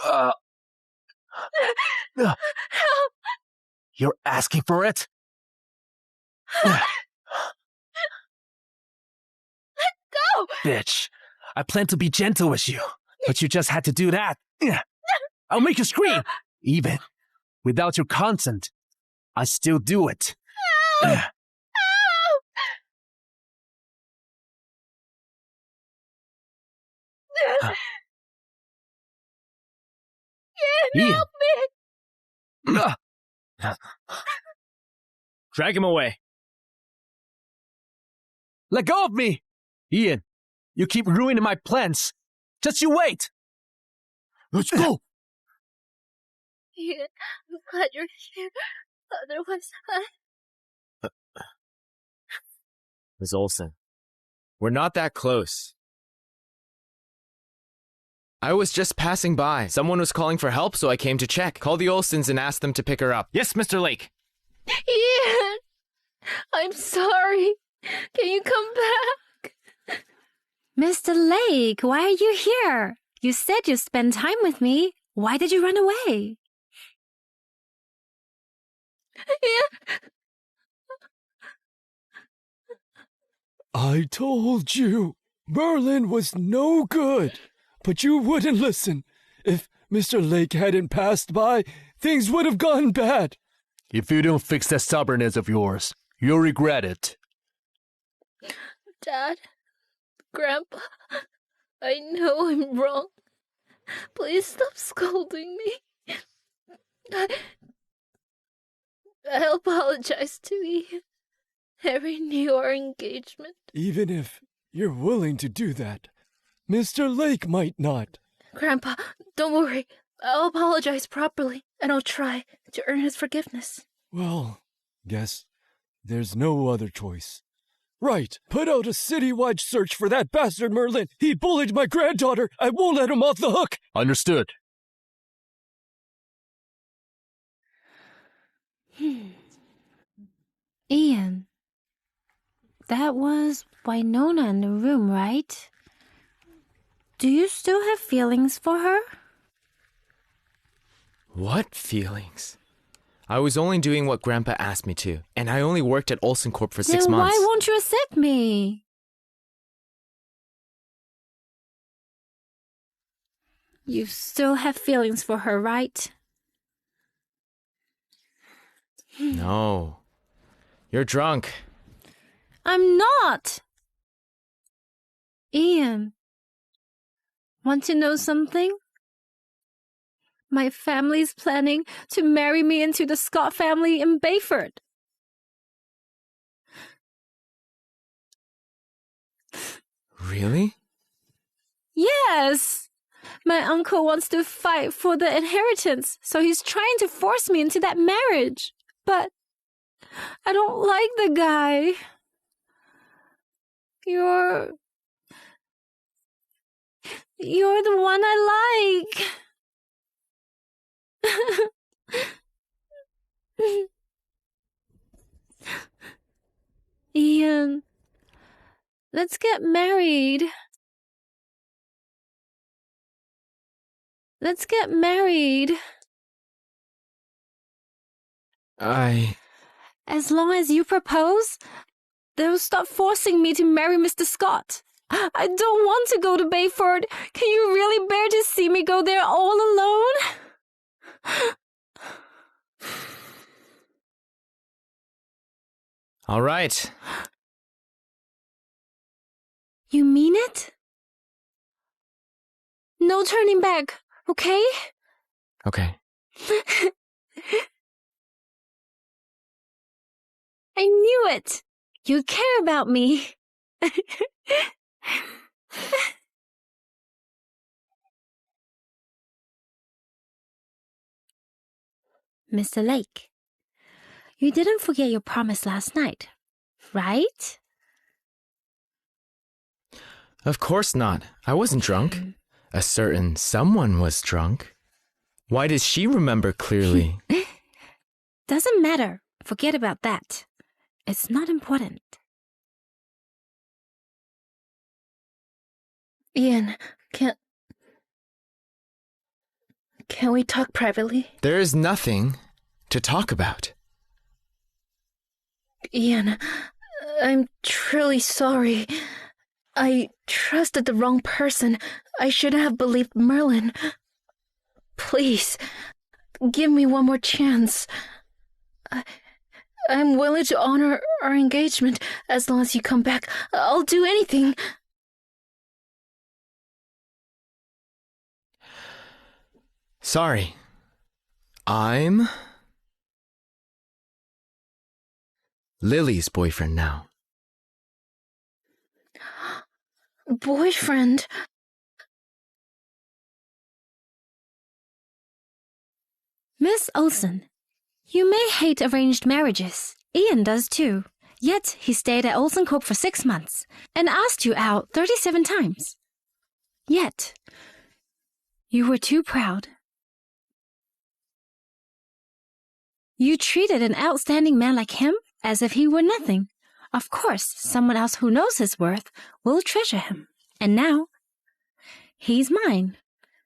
Help! You're asking for it? Go! Bitch, I planned to be gentle with you, but you just had to do that. I'll make you scream. Even without your consent, I still do it. Help! Ian. Help me! Drag him away. Let go of me! Ian, you keep ruining my plans. Just you wait. Let's go. Ian, I'm glad you're here. Otherwise, Ms. Olsen, we're not that close. I was just passing by. Someone was calling for help, so I came to check. Call the Olsens and ask them to pick her up. Yes, Mr. Lake. Ian! I'm sorry. Can you come back? Mr. Lake, why are you here? You said you'd spend time with me. Why did you run away? Ian! I told you, Merlin was no good, but you wouldn't listen. If Mr. Lake hadn't passed by, things would have gone bad. If you don't fix that stubbornness of yours, you'll regret it. Dad, Grandpa, I know I'm wrong. Please stop scolding me. I apologize to Ian. I renew our engagement. Even if you're willing to do that, Mr. Lake might not. Grandpa, don't worry. I'll apologize properly, and I'll try to earn his forgiveness. Well, guess there's no other choice. Right, put out a citywide search for that bastard Merlin. He bullied my granddaughter. I won't let him off the hook. Understood. Ian, that was Winona in the room, right? Do you still have feelings for her? What feelings? I was only doing what Grandpa asked me to, and I only worked at Olsen Corp for 6 then months. Why won't you accept me? You still have feelings for her, right? No. You're drunk. I'm not! Ian, want to know something? My family's planning to marry me into the Scott family in Bayford. Really? Yes! My uncle wants to fight for the inheritance, so he's trying to force me into that marriage. But I don't like the guy. You're the one I like. Ian, let's get married. Let's get married. As long as you propose, they'll stop forcing me to marry Mr. Scott. I don't want to go to Bayford. Can you really bear to see me go there all alone? All right. You mean it? No turning back, okay? Okay. I knew it! You care about me. Mr. Lake, you didn't forget your promise last night, right? Of course not. I wasn't drunk. A certain someone was drunk. Why does she remember clearly? Doesn't matter. Forget about that. It's not important. Ian, can we talk privately? There is nothing to talk about. Ian, I'm truly sorry. I trusted the wrong person. I shouldn't have believed Merlin. Please, give me one more chance. I'm willing to honor our engagement as long as you come back. I'll do anything. Sorry. I'm Lily's boyfriend now. Boyfriend? Miss Olsen, you may hate arranged marriages. Ian does too. Yet he stayed at Olsen Corp for 6 months and asked you out 37 times. Yet you were too proud. You treated an outstanding man like him as if he were nothing. Of course, someone else who knows his worth will treasure him. And now, he's mine.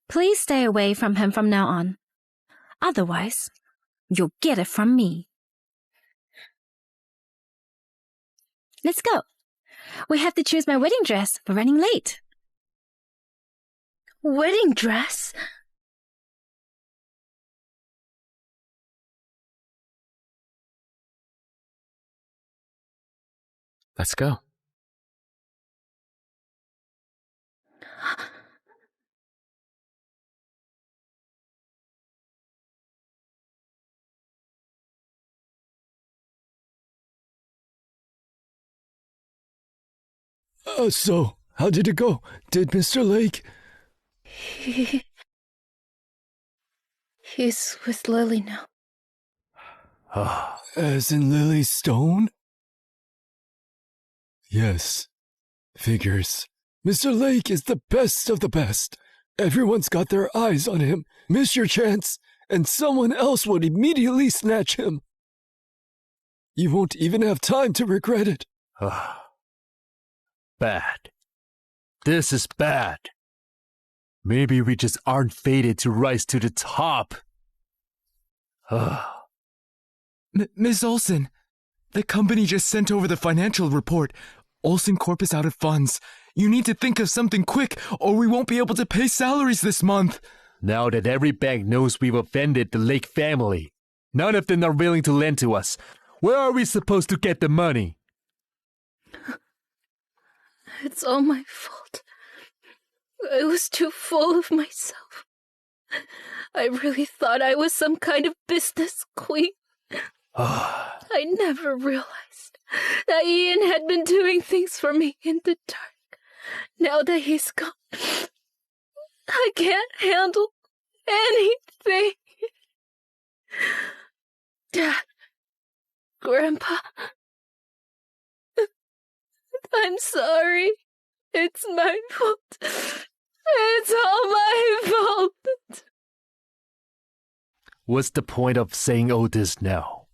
Please stay away from him from now on. Otherwise, you'll get it from me. Let's go. We have to choose my wedding dress. We're running late. Wedding dress? Let's go. So, how did it go? Did Mr. Lake? He's with Lily now. As in Lily Stone? Yes. Figures. Mr. Lake is the best of the best. Everyone's got their eyes on him. Miss your chance, and someone else would immediately snatch him. You won't even have time to regret it. Bad. This is bad. Maybe we just aren't fated to rise to the top. Ms. Olsen, the company just sent over the financial report. Olsen Corp is out of funds. You need to think of something quick, or we won't be able to pay salaries this month. Now that every bank knows we've offended the Lake family, none of them are willing to lend to us. Where are we supposed to get the money? It's all my fault. I was too full of myself. I really thought I was some kind of business queen. I never realized that Ian had been doing things for me in the dark. Now that he's gone, I can't handle anything. Dad, Grandpa, I'm sorry. It's my fault. It's all my fault. What's the point of saying all this now?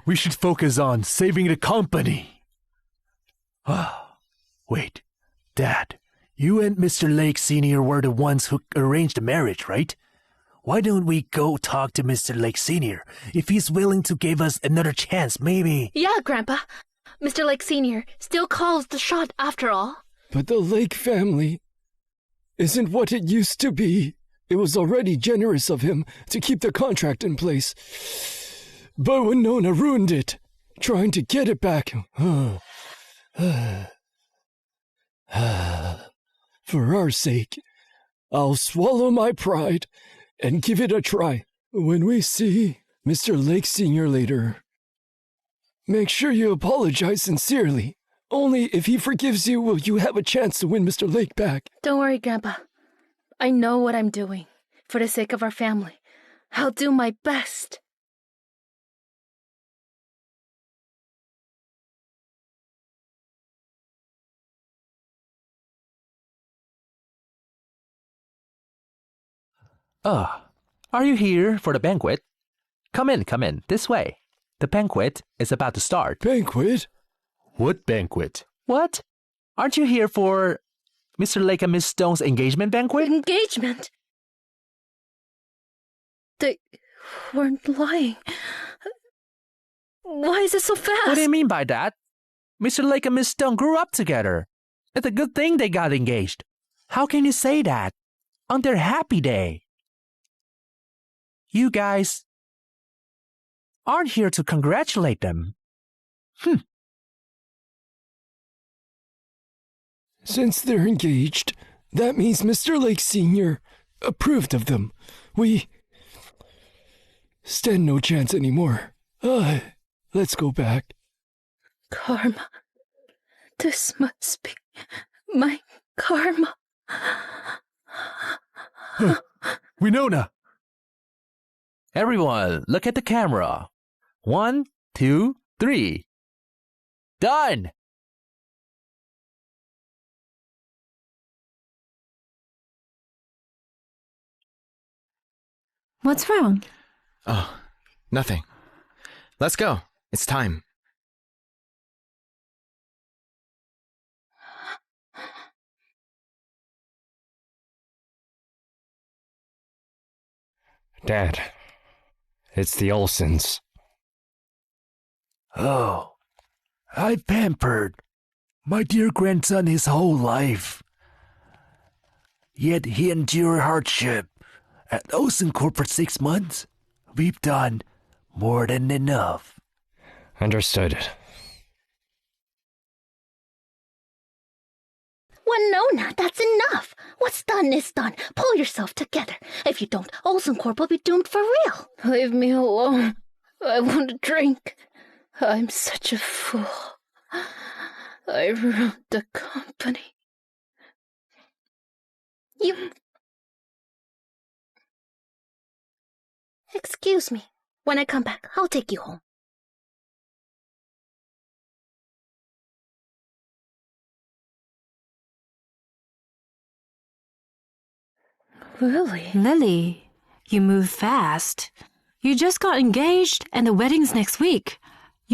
We should focus on saving the company. Wait, Dad, you and Mr. Lake Sr. were the ones who arranged the marriage, right? Why don't we go talk to Mr. Lake Sr.? If he's willing to give us another chance, maybe... Yeah, Grandpa. Mr. Lake Sr. still calls the shot after all. But the Lake family isn't what it used to be. It was already generous of him to keep the contract in place. But Winona ruined it, trying to get it back. For our sake, I'll swallow my pride and give it a try. When we see Mr. Lake Sr. later, make sure you apologize sincerely. Only if he forgives you will you have a chance to win Mr. Lake back. Don't worry, Grandpa. I know what I'm doing. For the sake of our family, I'll do my best. Are you here for the banquet? Come in, this way. The banquet is about to start. Banquet? What banquet? What? Aren't you here for Mr. Lake and Miss Stone's engagement banquet? Engagement? They weren't lying. Why is it so fast? What do you mean by that? Mr. Lake and Miss Stone grew up together. It's a good thing they got engaged. How can you say that on their happy day? You guys aren't here to congratulate them. Since they're engaged, that means Mr. Lake Sr. approved of them. We stand no chance anymore. Let's go back. Karma. This must be my karma. Winona! Everyone, look at the camera. 1, 2, 3. Done! What's wrong? Oh, nothing. Let's go. It's time. Dad, it's the Olsens. Oh, I've pampered my dear grandson his whole life. Yet he endured hardship at Olsen Corp for 6 months. We've done more than enough. Understood. Winona, that's enough. What's done is done. Pull yourself together. If you don't, Olsen Corp will be doomed for real. Leave me alone. I want a drink. I'm such a fool. I ruined the company. You... Excuse me. When I come back, I'll take you home. Lily, you move fast. You just got engaged and the wedding's next week.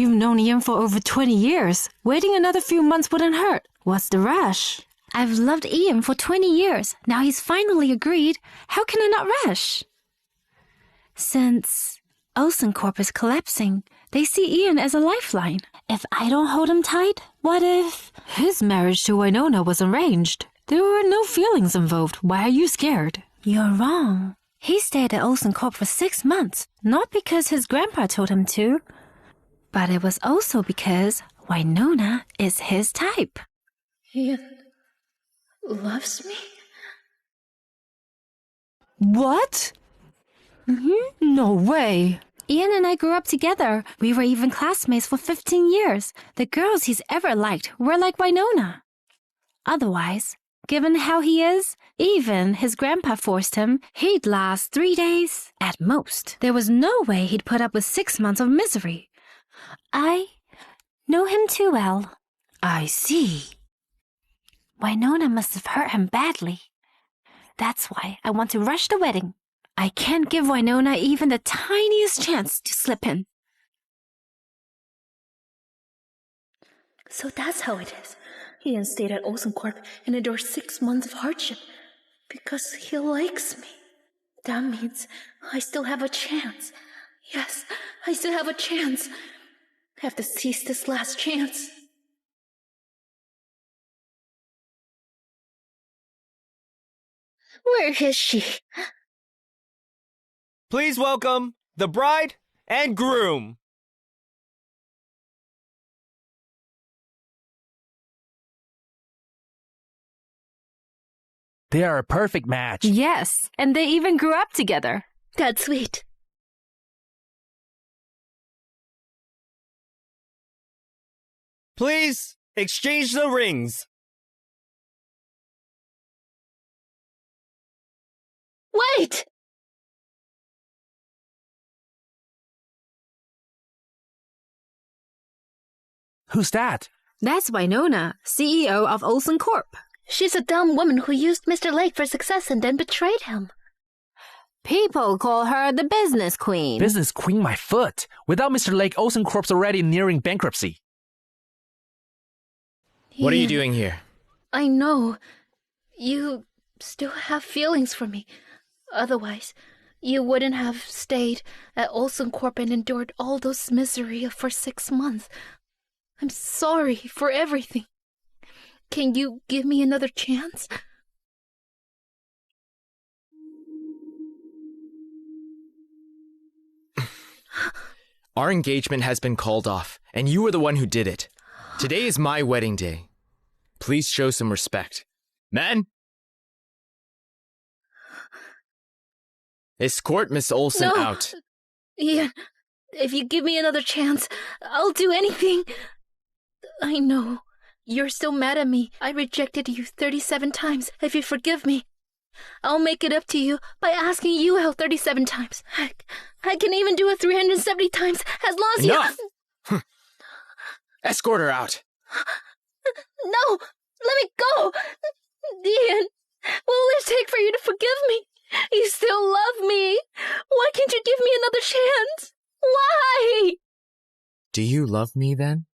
You've known Ian for over 20 years. Waiting another few months wouldn't hurt. What's the rush? I've loved Ian for 20 years. Now he's finally agreed. How can I not rush? Since Olsen Corp is collapsing, they see Ian as a lifeline. If I don't hold him tight, what if his marriage to Winona was arranged? There were no feelings involved. Why are you scared? You're wrong. He stayed at Olsen Corp for 6 months, not because his grandpa told him to, but it was also because Winona is his type. Ian loves me? What? No way. Ian and I grew up together. We were even classmates for 15 years. The girls he's ever liked were like Winona. Otherwise, given how he is, even his grandpa forced him, he'd last 3 days at most. There was no way he'd put up with 6 months of misery. I know him too well. I see. Winona must have hurt him badly. That's why I want to rush the wedding. I can't give Winona even the tiniest chance to slip in. So that's how it is. Ian stayed at Olsen Corp and endured 6 months of hardship because he likes me. That means I still have a chance. Yes, I still have a chance. I have to seize this last chance. Where is she? Please welcome the bride and groom. They are a perfect match. Yes, and they even grew up together. That's sweet. Please exchange the rings. Wait! Who's that? That's Winona, CEO of Olsen Corp. She's a dumb woman who used Mr. Lake for success and then betrayed him. People call her the business queen. Business queen my foot. Without Mr. Lake, Olsen Corp's already nearing bankruptcy. What are you Yeah, doing here? I know. You still have feelings for me. Otherwise, you wouldn't have stayed at Olsen Corp and endured all those misery for 6 months. I'm sorry for everything. Can you give me another chance? Our engagement has been called off, and you were the one who did it. Today is my wedding day. Please show some respect. Men! Escort Miss Olsen No. out. Ian, if you give me another chance, I'll do anything. I know. You're still mad at me. I rejected you 37 times. If you forgive me, I'll make it up to you by asking you out 37 times. I can even do it 370 times as long as Enough! you... Escort her out. No! Let me go! Ian, what will it take for you to forgive me? You still love me. Why can't you give me another chance? Why? Do you love me then?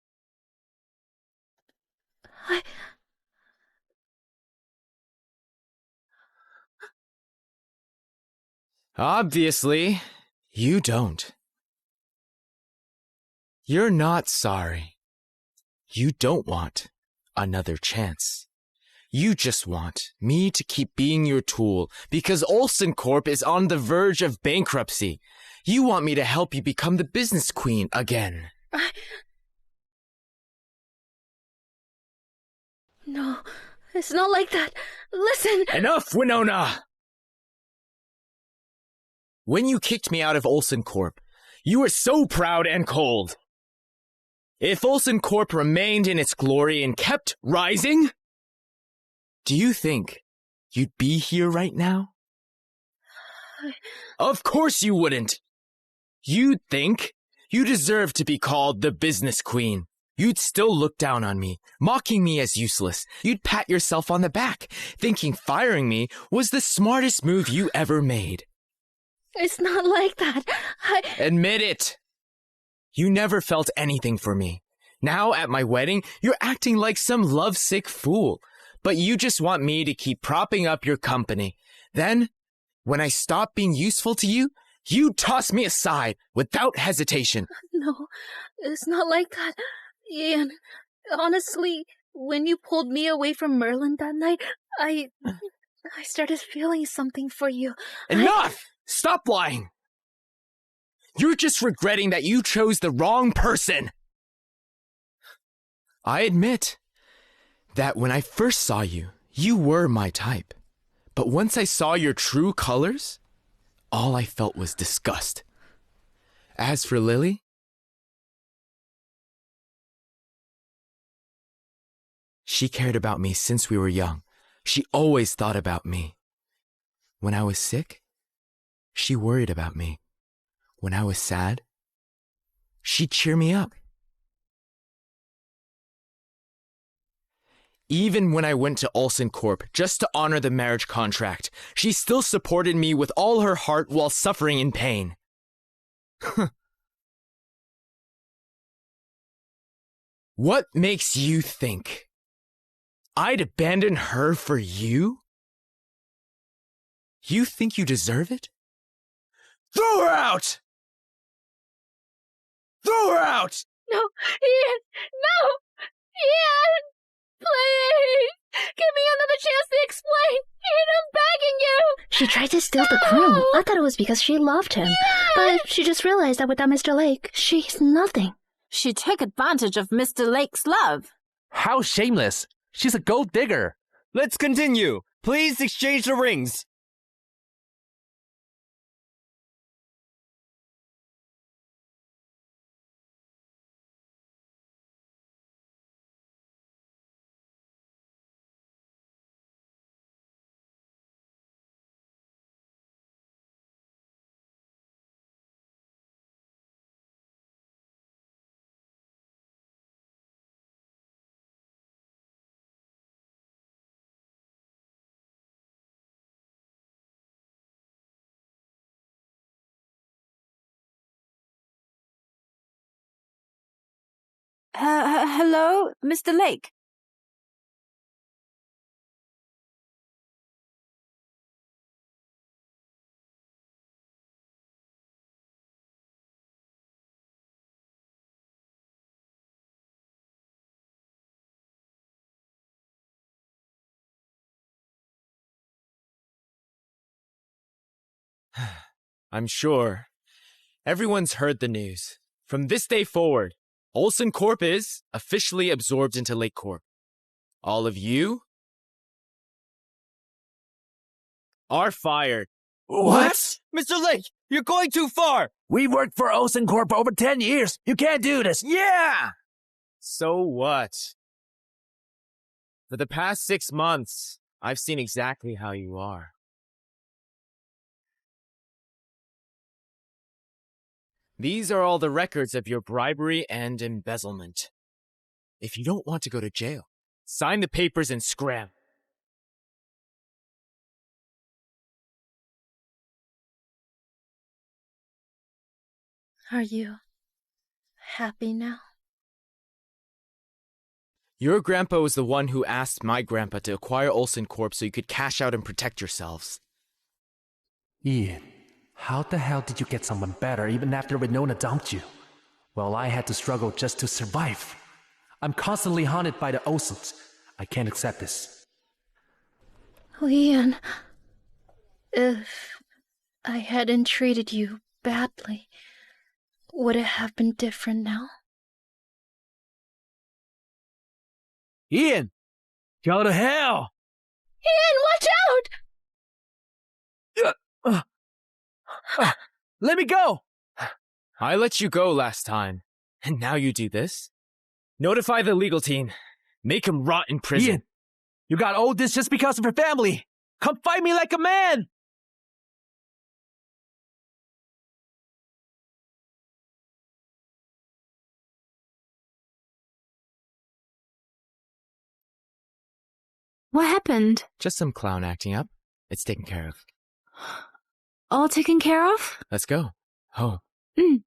Obviously, you don't. You're not sorry. You don't want another chance. You just want me to keep being your tool because Olsen Corp is on the verge of bankruptcy. You want me to help you become the business queen again. No, it's not like that. Listen. Enough, Winona! When you kicked me out of Olsen Corp, you were so proud and cold. If Olsen Corp remained in its glory and kept rising, do you think you'd be here right now? Of course you wouldn't. You'd think you deserve to be called the business queen. You'd still look down on me, mocking me as useless. You'd pat yourself on the back, thinking firing me was the smartest move you ever made. It's not like that. Admit it. You never felt anything for me. Now, at my wedding, you're acting like some lovesick fool. But you just want me to keep propping up your company. Then, when I stop being useful to you, you toss me aside without hesitation. No, it's not like that. Ian, honestly, when you pulled me away from Merlin that night, I started feeling something for you. Enough! Stop lying! You're just regretting that you chose the wrong person. I admit that when I first saw you, you were my type. But once I saw your true colors, all I felt was disgust. As for Lily, she cared about me since we were young. She always thought about me. When I was sick, she worried about me. When I was sad, she'd cheer me up. Even when I went to Olsen Corp just to honor the marriage contract, she still supported me with all her heart while suffering in pain. What makes you think I'd abandon her for you? You think you deserve it? Throw her out! Throw her out! No, Ian! No! Ian! Please! Give me another chance to explain! Ian, I'm begging you! She tried to steal the crown. I thought it was because she loved him. Ian! But she just realized that without Mr. Lake, she's nothing. She took advantage of Mr. Lake's love. How shameless. She's a gold digger. Let's continue. Please exchange the rings. Hello, Mr. Lake? I'm sure everyone's heard the news. From this day forward, Olsen Corp is officially absorbed into Lake Corp. All of you are fired. What? Mr. Lake, you're going too far! We've worked for Olsen Corp for over 10 years. You can't do this. Yeah! So what? For the past 6 months, I've seen exactly how you are. These are all the records of your bribery and embezzlement. If you don't want to go to jail, sign the papers and scram. Are you happy now? Your grandpa was the one who asked my grandpa to acquire Olsen Corp so you could cash out and protect yourselves. Ian, how the hell did you get someone better even after Winona dumped you? Well, I had to struggle just to survive. I'm constantly haunted by the Olsens. I can't accept this. Oh, Ian, if I hadn't treated you badly, would it have been different now? Ian! Go to hell! Ian, watch out! Let me go! I let you go last time, and now you do this? Notify the legal team. Make him rot in prison. Ian, you got owed this just because of your family. Come fight me like a man! What happened? Just some clown acting up. It's taken care of. All taken care of? Let's go. Home. Mm.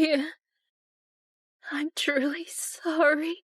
Fian, I'm truly sorry.